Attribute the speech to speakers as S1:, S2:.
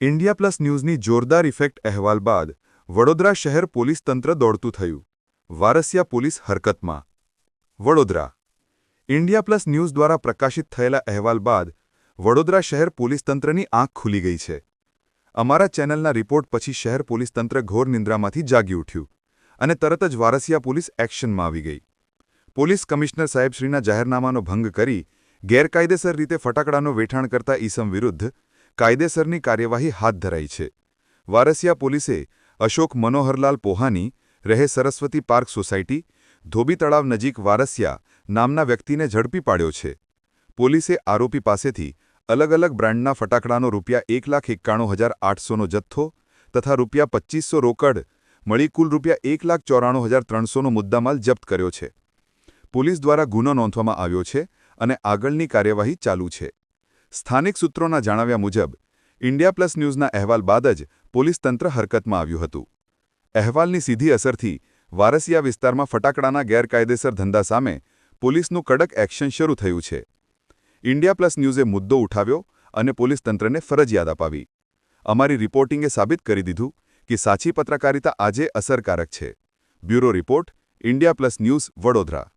S1: India plus ન્યૂઝની જોરદાર effect અહેવાલ બાદ વડોદરા શહેર પોલીસ તંત્ર દોડતું થયું. વારસિયા પોલીસ હરકતમાં. વડોદરા. ઇન્ડિયા પ્લસ ન્યૂઝ દ્વારા પ્રકાશિત થયેલા અહેવાલ બાદ વડોદરા શહેર પોલીસ તંત્રની આંખ ખુલી ગઈ છે. અમારા ચેનલના રિપોર્ટ પછી શહેર પોલીસ તંત્ર ઘોર નિંદ્રામાંથી જાગી ઉઠ્યું અને તરત જ વારસિયા પોલીસ એક્શનમાં આવી ગઈ. પોલીસ કમિશનર સાહેબશ્રીના જાહેરનામાનો ભંગ કરી ગેરકાયદેસર રીતે ફટાકડાનું વેચાણ કરતા ઈસમ વિરુદ્ધ કાયદેસરની કાર્યવાહી હાથ ધરાઈ છે. વારસિયા પોલીસે અશોક મનોહરલાલ પોહાની, રહે સરસ્વતી પાર્ક સોસાયટી, ધોબી તળાવ નજીક વારસિયા નામના વ્યક્તિને ઝડપી પાડ્યો છે. પોલીસે આરોપી પાસેથી અલગ અલગ બ્રાન્ડના ફટાકડાનો ₹1,91,800નો જથ્થો તથા ₹2,500 રોકડ મળી કુલ ₹1,94,300નો મુદ્દામાલ જપ્ત કર્યો છે. પોલીસ દ્વારા ગુનો નોંધવામાં આવ્યો છે અને આગળની કાર્યવાહી ચાલુ છે. સ્થાનિક સૂત્રોના જણાવ્યા મુજબ ઇન્ડિયા પ્લસ ન્યૂઝના અહેવાલ બાદ જ પોલીસ તંત્ર હરકતમાં આવ્યું હતું. અહેવાલની સીધી અસરથી વારસિયા વિસ્તારમાં ફટાકડાના ગેરકાયદેસર ધંધા સામે પોલીસનું કડક એક્શન શરૂ થયું છે. ઇન્ડિયા પ્લસ ન્યૂઝે મુદ્દો ઉઠાવ્યો અને પોલીસ તંત્રને ફરજિયાત અપાવી. અમારી રિપોર્ટિંગે સાબિત કરી દીધું કે સાચી પત્રકારિતા આજે અસરકારક છે. Bureau report, India plus news, Vadodara.